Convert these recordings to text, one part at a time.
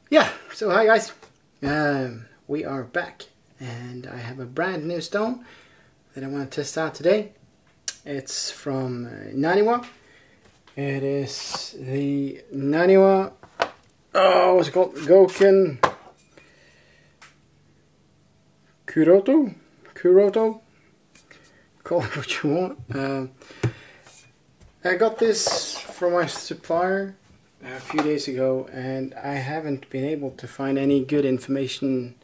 Yeah, so hi guys, we are back and I have a brand new stone that I want to test out today. It's from Naniwa. It is the Naniwa, what's it called? Gouken Kuroto? Call it what you want. I got this from my supplier a few days ago and I haven't been able to find any good information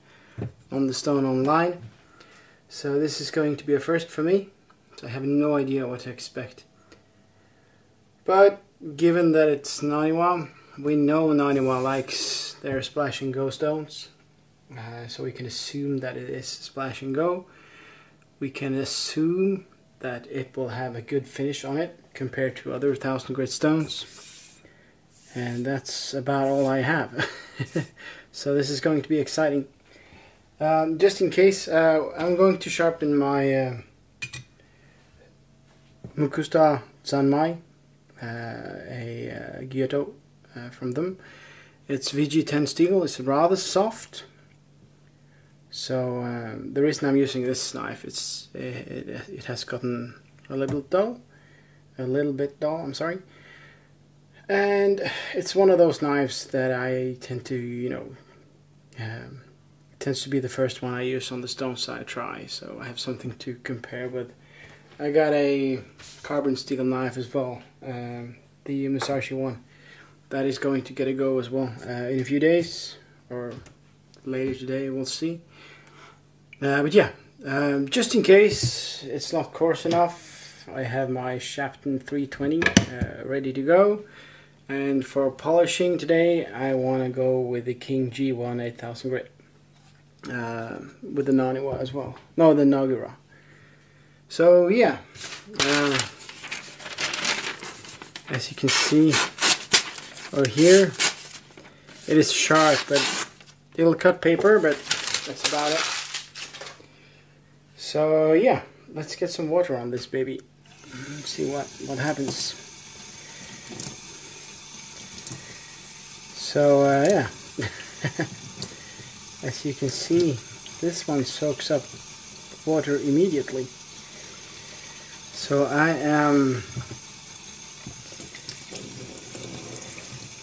on the stone online, so this is going to be a first for me, so I have no idea what to expect. But given that it's Naniwa, we know Naniwa likes their splash and go stones, so we can assume that it is splash and go. We can assume that it will have a good finish on it compared to other 1000 grit stones. And that's about all I have. So this is going to be exciting. Just in case, I'm going to sharpen my Mukusta Zanmai, a Kyoto from them. It's VG10 steel. It's rather soft. So the reason I'm using this knife, it has gotten a little bit dull. I'm sorry. And it's one of those knives that I tend to, tends to be the first one I use on the stones I try, so I have something to compare with. I got a carbon steel knife as well, the Musashi one. That is going to get a go as well in a few days, or later today, we'll see. But yeah, just in case it's not coarse enough, I have my Shapton 320 ready to go. And for polishing today, I want to go with the King G1 8000 grit. With the Naniwa as well. No, the Nagura. So yeah. As you can see over here, it is sharp, but it'll cut paper, but that's about it. So yeah, let's get some water on this baby. Let's see what happens. So yeah, as you can see, this one soaks up water immediately. So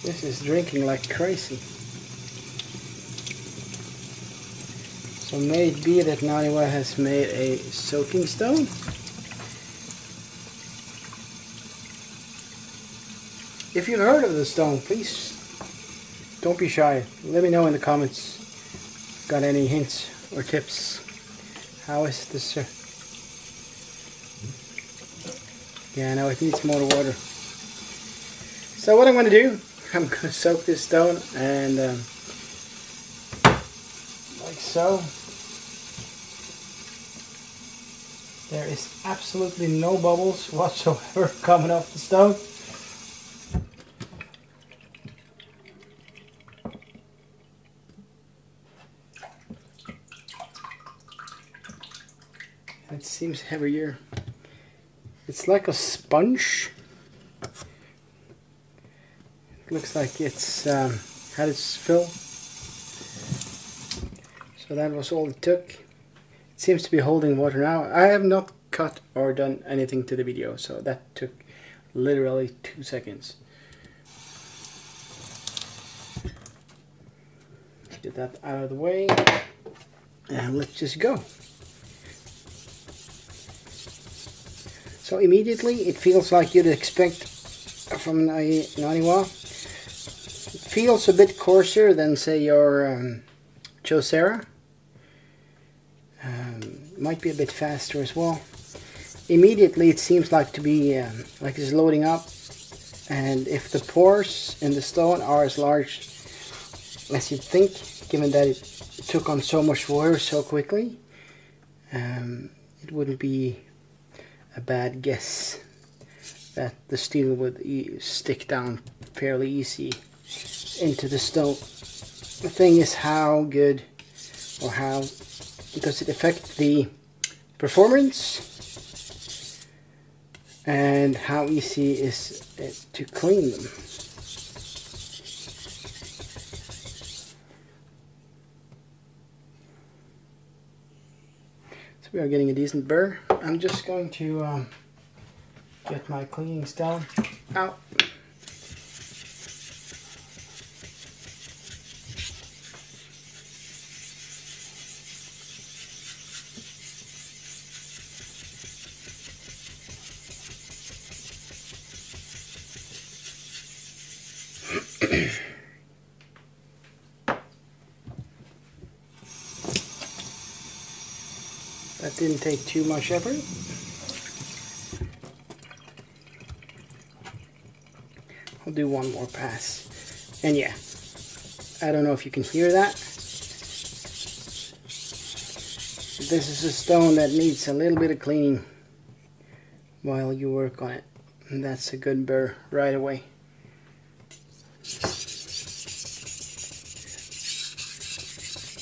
this is drinking like crazy. So may it be that Naniwa has made a soaking stone? If you've heard of the stone, please don't be shy. Let me know in the comments. Got any hints or tips? How is this? Yeah, no, it needs more water. So what I'm going to do, I'm going to soak this stone and like so. There is absolutely no bubbles whatsoever coming off the stone. It seems heavier. It's like a sponge. It looks like it's had its fill. So that was all it took. It seems to be holding water now. I have not cut or done anything to the video, so that took literally 2 seconds. Get that out of the way, and let's just go. So immediately it feels like you'd expect from a Naniwa. It feels a bit coarser than, say, your Chosera. Might be a bit faster as well. Immediately it seems like to be like it's loading up, and if the pores in the stone are as large as you'd think, given that it took on so much water so quickly, it wouldn't be a bad guess that the steel would stick down fairly easy into the stone. The thing is, how good or how does it affect the performance, and how easy is it to clean them? So we are getting a decent burr. I'm just going to get my cleaning stone out. That didn't take too much effort. I'll do one more pass. And yeah, I don't know if you can hear that. This is a stone that needs a little bit of cleaning while you work on it. And that's a good burr right away.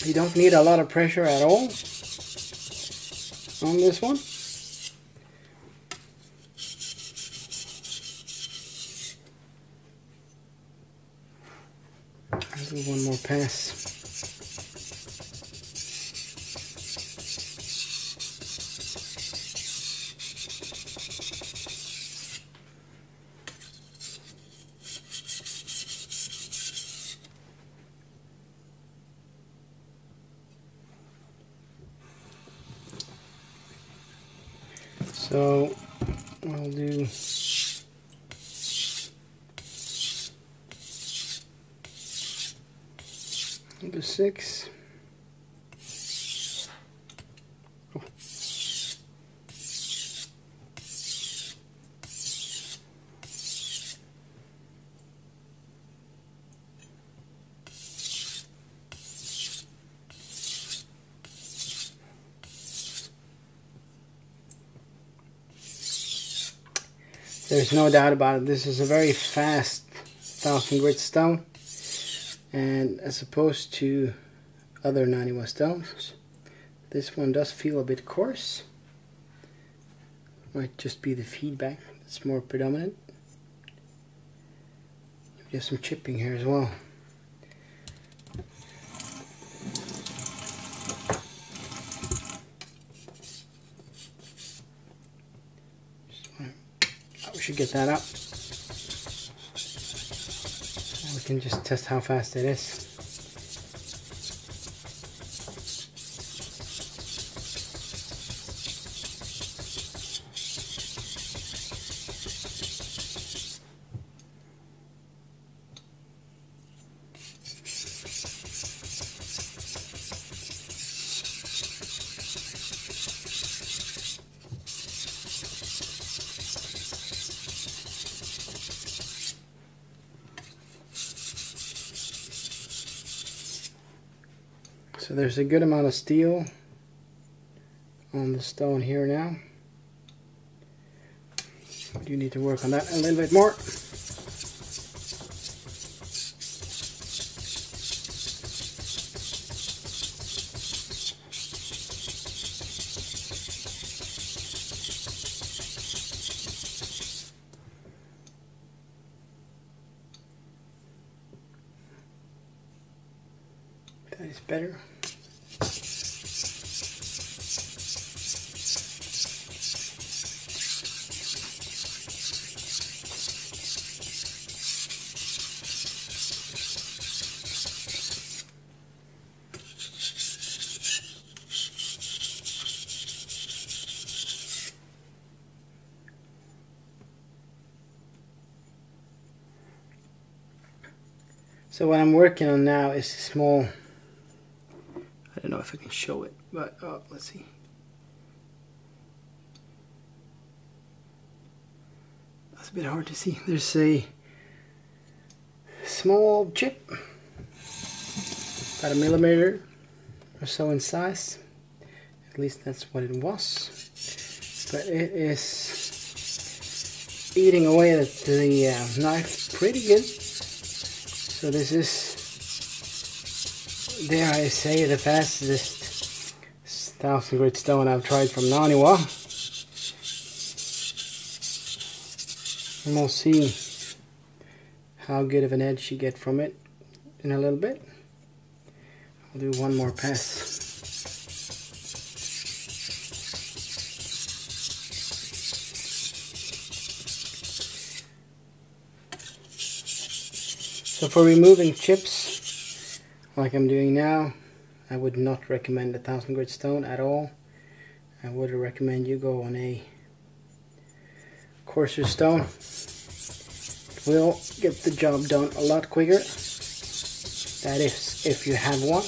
You don't need a lot of pressure at all on this one. I'll do one more pass. So I'll do number 6. Oh. There's no doubt about it, this is a very fast 1000 grit stone, and as opposed to other Naniwa stones, this one does feel a bit coarse. Might just be the feedback that's more predominant. There's some chipping here as well. We should get that up. We can just test how fast it is. So there's a good amount of steel on the stone here now. We do need to work on that a little bit more. That is better. So what I'm working on now is a small, I don't know if I can show it, but let's see. That's a bit hard to see. There's a small chip, about 1 millimeter or so in size. At least that's what it was. But it is eating away at the knife pretty good. So this is, dare I say, the fastest 1000 grit stone I've tried from Naniwa. And we'll see how good of an edge you get from it in a little bit. I'll do one more pass. So for removing chips, like I'm doing now, I would not recommend a 1000 grit stone at all. I would recommend you go on a coarser stone. It will get the job done a lot quicker. That is, if you have one.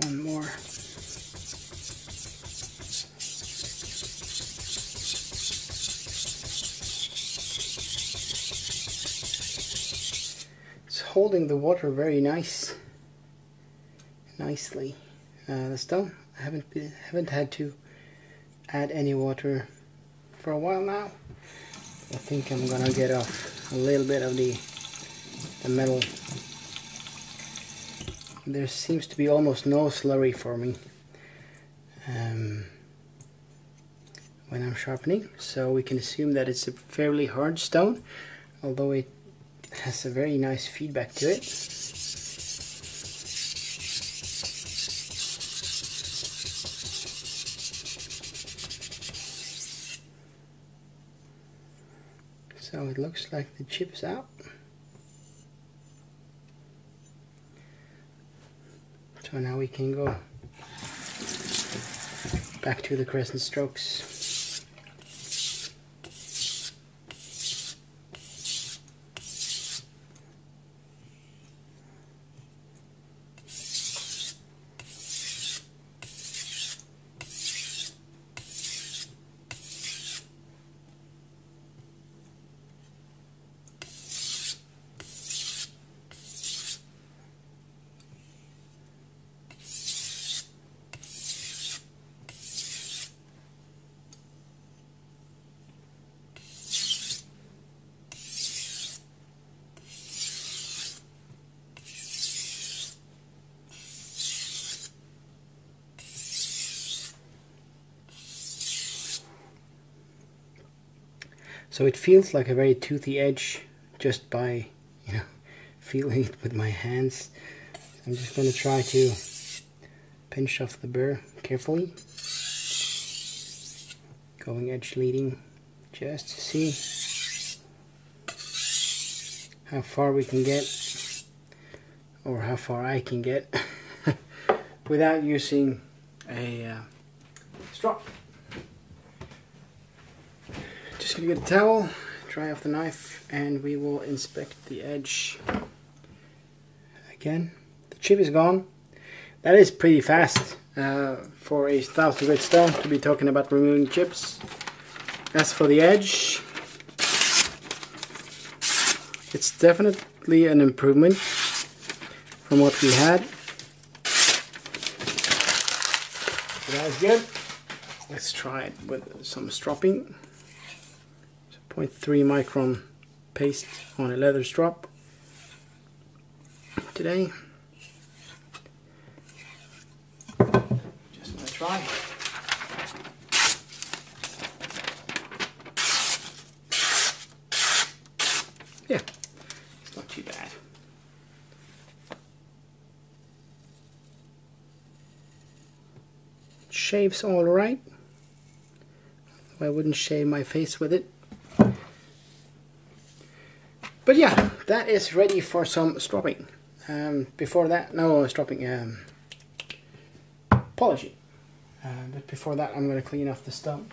One more. It's holding the water very nicely. The stone, I haven't had to add any water for a while now. I think I'm gonna get off a little bit of the metal. There seems to be almost no slurry forming when I'm sharpening, so we can assume that it's a fairly hard stone, although it has a very nice feedback to it. So it looks like the chip's out. So now we can go back to the crescent strokes. So it feels like a very toothy edge just by, feeling it with my hands. I'm just going to try to pinch off the burr carefully, going edge leading, just to see how far we can get, or how far I can get without using a strop. Just gonna get a towel, dry off the knife, and we will inspect the edge. Again, the chip is gone. That is pretty fast for a 1000 grit stone to be talking about removing chips. As for the edge, it's definitely an improvement from what we had. So that's good. Let's try it with some stropping. 0.3 micron paste on a leather strop today. Just want to try. Yeah, it's not too bad. It shaves all right. I wouldn't shave my face with it. But yeah, that is ready for some stropping. Before that, no stropping, polishing. But before that, I'm going to clean off the stone.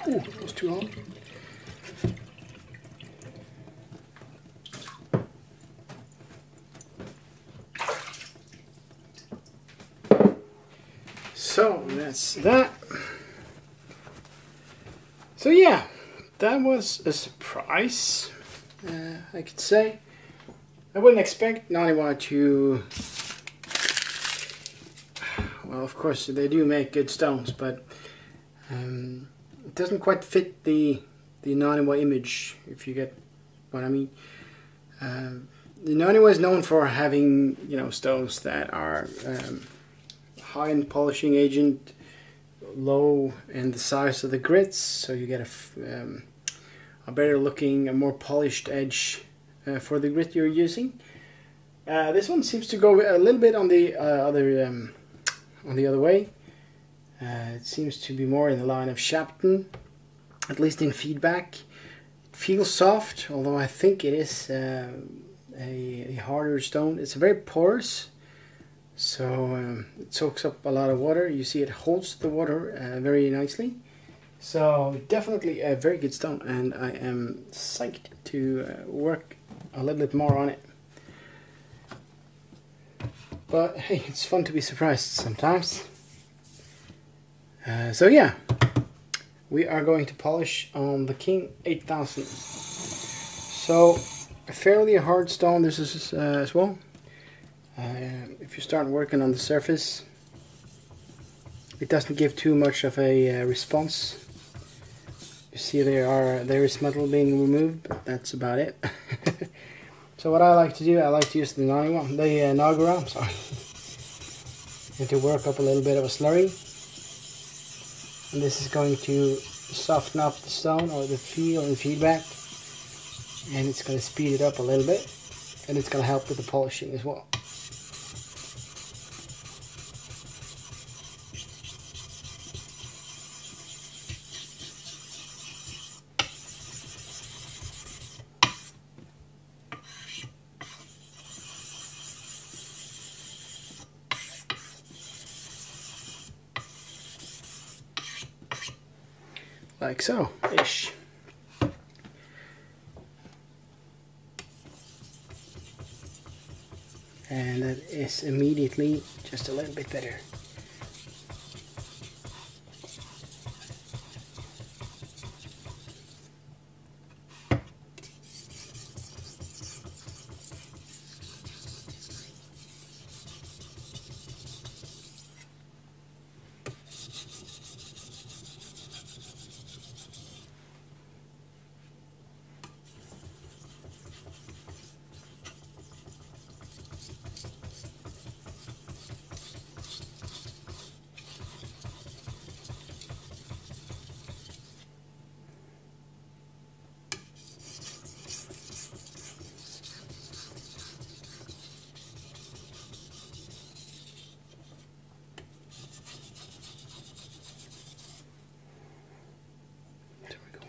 Ooh, that was too long. So that's that. So yeah, that was a surprise, I could say. I wouldn't expect Naniwa to... Well, of course, they do make good stones, but it doesn't quite fit the Naniwa image, if you get what I mean. The Naniwa is known for having, you know, stones that are high in polishing agent, low in the size of the grits, so you get a better looking, a more polished edge for the grit you're using. This one seems to go a little bit on the other way. It seems to be more in the line of Shapton, at least in feedback. It feels soft, although I think it is a harder stone. It's very porous, so it soaks up a lot of water. You see it holds the water very nicely. So definitely a very good stone, and I am psyched to work a little bit more on it. But hey, it's fun to be surprised sometimes. So yeah, we are going to polish on the King 8000. So a fairly hard stone this is as well. If you start working on the surface, it doesn't give too much of a response. You see there is metal being removed, but that's about it. So what I like to do, I like to use the Nagara, sorry, and to work up a little bit of a slurry. And this is going to soften up the stone or the feel and feedback, and it's going to speed it up a little bit, and it's going to help with the polishing as well. Like so, ish. And that is immediately just a little bit better.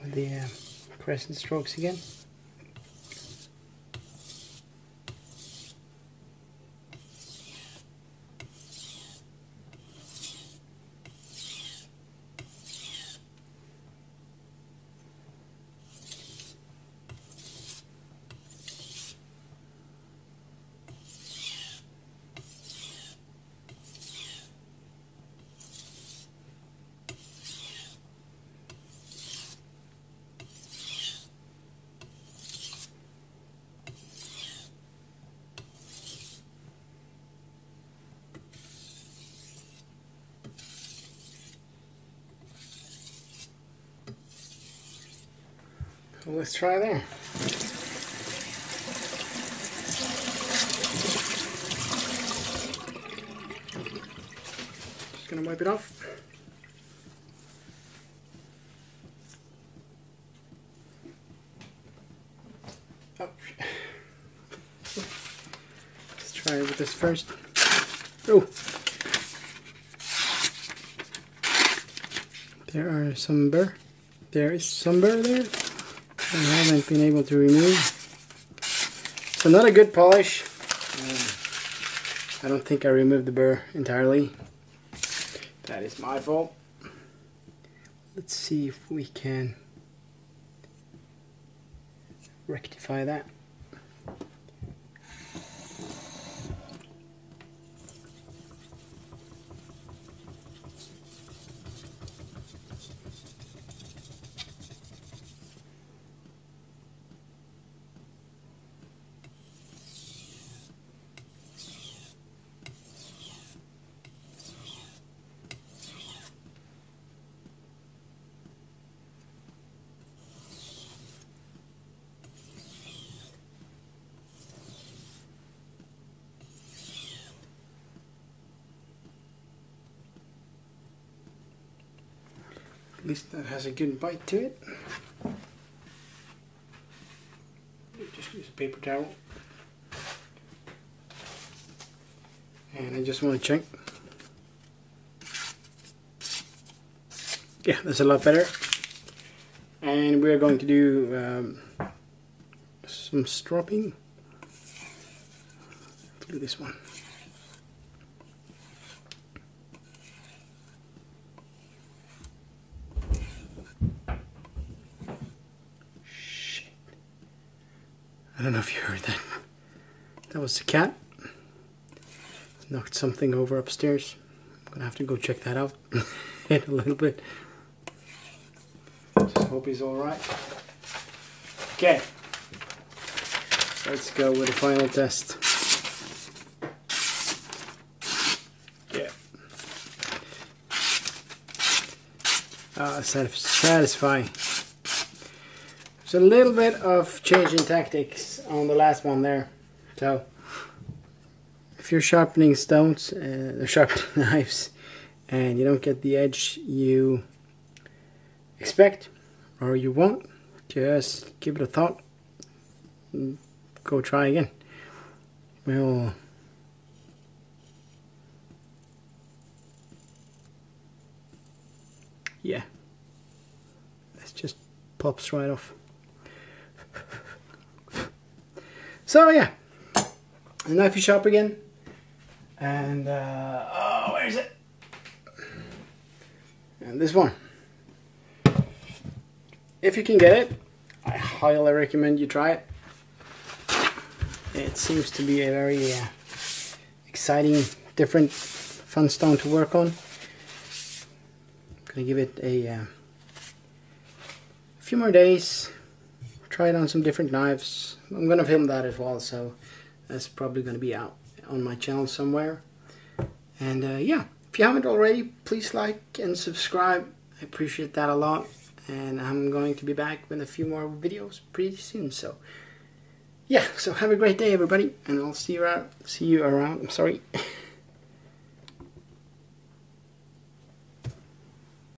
With the crescent strokes again. So let's try there. Just gonna wipe it off. Oh. Let's try with this first. Oh, there is some burr there. I haven't been able to remove. So not a good polish. I don't think I removed the burr entirely. That is my fault. Let's see if we can rectify that. At least that has a good bite to it. Just use a paper towel. And I just want to check. Yeah, that's a lot better. And we're going to do some stropping. Do this one. Shit. I don't know if you heard that. That was the cat. Knocked something over upstairs. I'm gonna have to go check that out in a little bit. Just hope he's alright. Okay. Let's go with the final test. Yeah. Satisfying. There's a little bit of change in tactics on the last one there. So, if you're sharpening stones, sharpening knives, and you don't get the edge you expect or you want, just give it a thought and go try again. Well, yeah, it just pops right off. So yeah, the knife is sharp again, and oh, where is it? And this one. If you can get it, I highly recommend you try it. It seems to be a very exciting, different, fun stone to work on. I'm gonna give it a few more days. Try it on some different knives. I'm gonna film that as well, so that's probably gonna be out on my channel somewhere. And yeah, if you haven't already, please like and subscribe. I appreciate that a lot. And I'm going to be back with a few more videos pretty soon. So yeah, so have a great day, everybody, and I'll see you around. I'm sorry.